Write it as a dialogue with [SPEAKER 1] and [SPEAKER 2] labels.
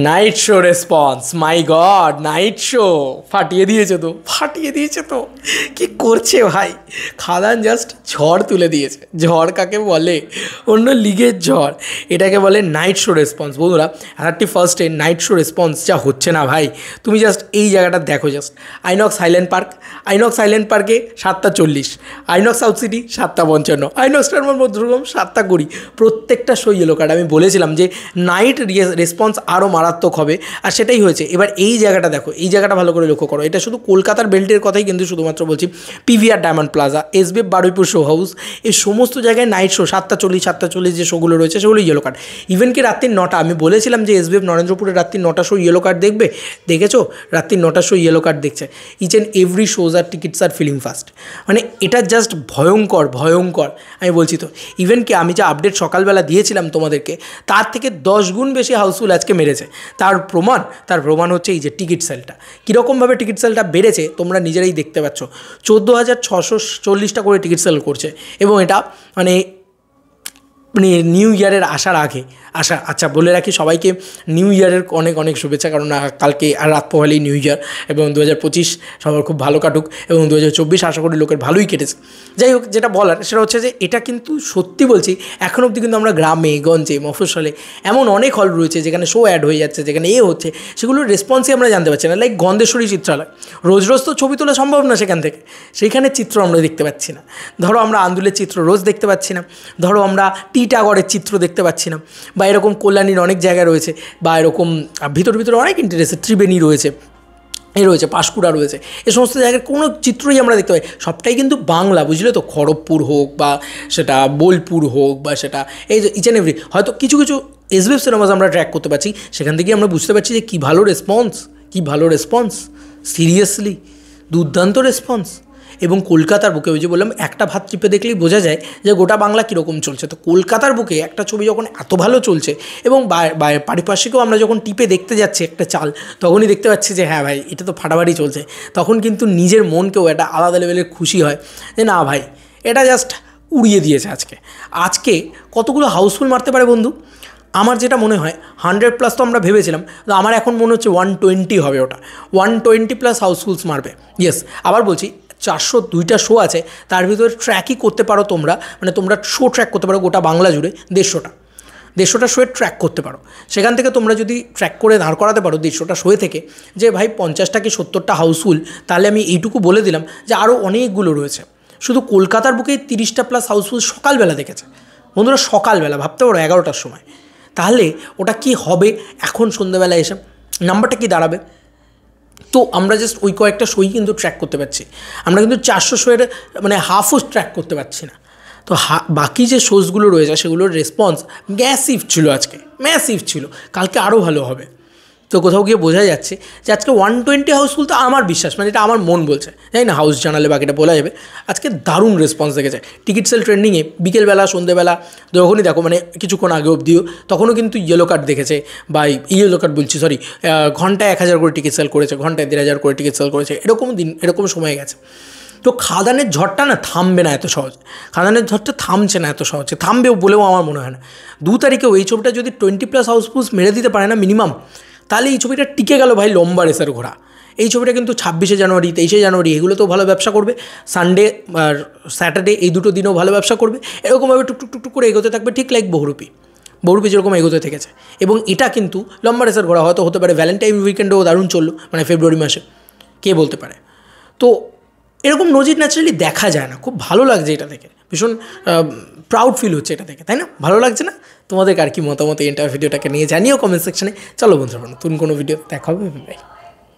[SPEAKER 1] Night show response, মাই god, night show ফাটিয়ে দিয়েছে তো কি করছে ভাই। খাদান জাস্ট ঝড় তুলে দিয়েছে। ঝড় কাকে বলে? অন্য লিগের ঝড়, এটাকে বলে নাইট শো রেসপন্স। বন্ধুরা 31 নাইট শো রেসপন্স যা হচ্ছে না ভাই, তুমি জাস্ট এই জায়গাটা দেখো। জাস্ট আইনক্স হাইল্যান্ড পার্কে 7:40, Inox South City 7:55, Inox terminal মধ্যরুম 7:20, প্রত্যেকটা শো ইয়েলো কার্ড। আমি বলেছিলাম যে নাইট রেসপন্স আরও মারাত্মক হবে, আর সেটাই হয়েছে। এবার এই জায়গাটা দেখো, এই জায়গাটা ভালো করে লক্ষ্য করো। এটা শুধু কলকাতার বেল্টের কথাই কিন্তু শুধুমাত্র বলছি। PVR diamond plaza, SBF Baruipur show house, এই সমস্ত জায়গায় নাইট শো 7:40 যে শোগুলো রয়েছে সেগুলো ইয়েলো কার্ড। ইভেন কি রাত্রি 9টা, আমি বলেছিলাম যে এসবিএফ নরেন্দ্রপুরে রাত্রি 9টা শো ইয়েলো কার্ড দেখবে, দেখেছো? রাত্রি 9টা শো ইয়েলো কার্ড দেখছে। Each and every shows are tickets are filling fast. মানে এটা জাস্ট ভয়ঙ্কর। আমি বলছি তো, ইভেন কি আমি যা আপডেট সকালবেলা দিয়েছিলাম তোমাদেরকে, তার থেকে 10 গুণ বেশি হাউসফুল আজকে মেরেছে। তার প্রমাণ হচ্ছে এই যে টিকিট সেলটা, কীরকমভাবে টিকিট সেলটা বেড়েছে তোমরা নিজেরাই দেখতে পাচ্ছ। 14,640টা করে টিকিট সেল করছে, এবং এটা মানে নিউ ইয়ারের আচ্ছা বলে রাখি সবাইকে নিউ ইয়ারের অনেক শুভেচ্ছা, কারণ কালকে আর রাত পোহালেই নিউ ইয়ার, এবং 2025 সবার খুব ভালো কাটুক, এবং 2024 আশা করি লোকের ভালোই কেটেছে। যাই হোক, যেটা বলার সেটা হচ্ছে যে এটা কিন্তু সত্যি বলছি, এখন অবধি কিন্তু আমরা গ্রামে গঞ্জে মফস্বলে এমন অনেক হল রয়েছে যেখানে শো অ্যাড হয়ে যাচ্ছে, যেখানে হচ্ছে, সেগুলোর রেসপন্সই আমরা জানতে পারছি না। লাইক গন্ধেশ্বরী চিত্রালয়, রোজ তো ছবি তোলা সম্ভব না সেইখানে চিত্র আমরা দেখতে পাচ্ছি না। ধরো আমরা আন্দুলের চিত্র রোজ দেখতে পাচ্ছি না, ধরো আমরা টিটাগড়ের চিত্র দেখতে পাচ্ছি না, বা এরকম কল্যাণীর অনেক জায়গায় রয়েছে, বা এরকম ভিতরে অনেক ইন্টারেস্ট, ত্রিবেণী রয়েছে, পাঁশকুড়া রয়েছে, এই সমস্ত জায়গার কোনো চিত্রই আমরা দেখতে পাই। সবটাই কিন্তু বাংলা, বুঝলে তো? খড়গপুর হোক, বা সেটা বোলপুর হোক, বা সেটা এই যে ইচ অ্যান্ড এভরি, হয়তো কিছু এসবিএফ সিনেমাস আমরা ট্র্যাক করতে পারছি, সেখান থেকে আমরা বুঝতে পারছি যে কী ভালো রেসপন্স, সিরিয়াসলি দুর্দান্ত রেসপন্স। এবং কলকাতার বুকে, ওই যে বললাম, একটা ভাত টিপে দেখলেই বোঝা যায় যে গোটা বাংলা কীরকম চলছে। তো কলকাতার বুকে একটা ছবি যখন এত ভালো চলছে, এবং পারিপার্শ্বিকেও আমরা যখন টিপে দেখতে যাচ্ছি একটা চাল, তখনই দেখতে পাচ্ছি যে হ্যাঁ ভাই, এটা তো ফাটাফাটি চলছে। তখন কিন্তু নিজের মনকেও একটা আলাদা লেভেলের খুশি হয় যে না ভাই, এটা জাস্ট উড়িয়ে দিয়েছে। আজকে কতগুলো হাউসফুল মারতে পারে বন্ধু? আমার যেটা মনে হয় 100+ তো আমরা ভেবেছিলাম, তো আমার এখন মনে হচ্ছে 120 হবে। ওটা 120+ হাউসফুলস মারবে। ইয়েস, আবার বলছি, 402টা শো আছে, তার ভিতরে ট্র্যাকই করতে পারো তোমরা, মানে তোমরা শো ট্র্যাক করতে পারো গোটা বাংলা জুড়ে 150টা শোয়ের ট্র্যাক করতে পারো। সেখান থেকে তোমরা যদি ট্র্যাক করে দাঁড় করাতে পারো 150টা শোয়ে থেকে, যে ভাই 50টা কি 70টা হাউসফুল, তাহলে আমি এইটুকু বলে দিলাম যে আরও অনেকগুলো রয়েছে। শুধু কলকাতার বুকে 30টা+ হাউসফুল সকালবেলা দেখেছে বন্ধুরা, সকালবেলা, ভাবতে পারো 11টার সময়। তাহলে ওটা কি হবে এখন সন্ধ্যেবেলা এসে, নাম্বারটা কি দাঁড়াবে? তো আমরা জাস্ট ওই কয়েকটা শোই কিন্তু ট্র্যাক করতে পারছি, আমরা কিন্তু 400 শোয়ের মানে হাফও ট্র্যাক করতে পারছি না। তো বাকি যে শোজগুলো রয়েছে সেগুলোর রেসপন্স ম্যাসিভ ছিল, কালকে আরও ভালো হবে। তো কোথাও গিয়ে বোঝা যাচ্ছে যে আজকে 120 হাউসফুল, তো আমার বিশ্বাস, মানে এটা আমার মন বলছে, জানি না হাউস জানালে বাকিটা বলা যাবে। আজকে দারুণ রেসপন্স দেখেছে। টিকিট সেল ট্রেন্ডিংয়ে বিকেলবেলা, সন্ধ্যেবেলা, যখনই দেখো, মানে কিছুক্ষণ আগে অবধিও, তখনও কিন্তু ইয়েলো কার্ড দেখেছে, বা ইয়েলো কার্ড বলছি, সরি, ঘন্টায় 1000 করে টিকিট সেল করেছে, ঘন্টায় 1500 করে টিকিট সেল করেছে, এরকম সময় গেছে। তো খাদানের ঝড়টা না থামবে না এত সহজে, থামছে না এত সহজে, থামবেও বলেও আমার মনে হয় না। 2 তারিখেও এই ছবিটা যদি 20+ হাউসফুলস মেরে দিতে পারে না মিনিমাম, তাহলে এই ছবিটা টিকে গেল ভাই লম্বা রেসের ঘোড়া। এই ছবিটা কিন্তু 26শে জানুয়ারি, 23শে জানুয়ারি এগুলোতেও ভালো ব্যবসা করবে, সানডে আর স্যাটারডে এই দুটো দিনেও ভালো ব্যবসা করবে। এরকমভাবে টুকটুক করে এগোতে থাকবে, ঠিক লাইক বহুরূপী যেরকম এগোতে থেকেছে। এবং এটা কিন্তু লম্বা রেসের ঘোড়া হয়তো হতে পারে ভ্যালেন্টাইন উইকেন্ডেও দারুণ চললো, মানে ফেব্রুয়ারি মাসে, কে বলতে পারে। তো এরকম নজির ন্যাচারালি দেখা যায় না, খুব ভালো লাগছে এটা দেখে, ভীষণ প্রাউড ফিল হচ্ছে এটা দেখে, তাই না? ভালো লাগছে না? তোমাদের আর কি মতামত এই ভিডিওটাকে নিয়ে জানিও কমেন্ট সেকশনে। চলো বন্ধুরা, নতুন কোনো ভিডিও দেখা হবে, বাই।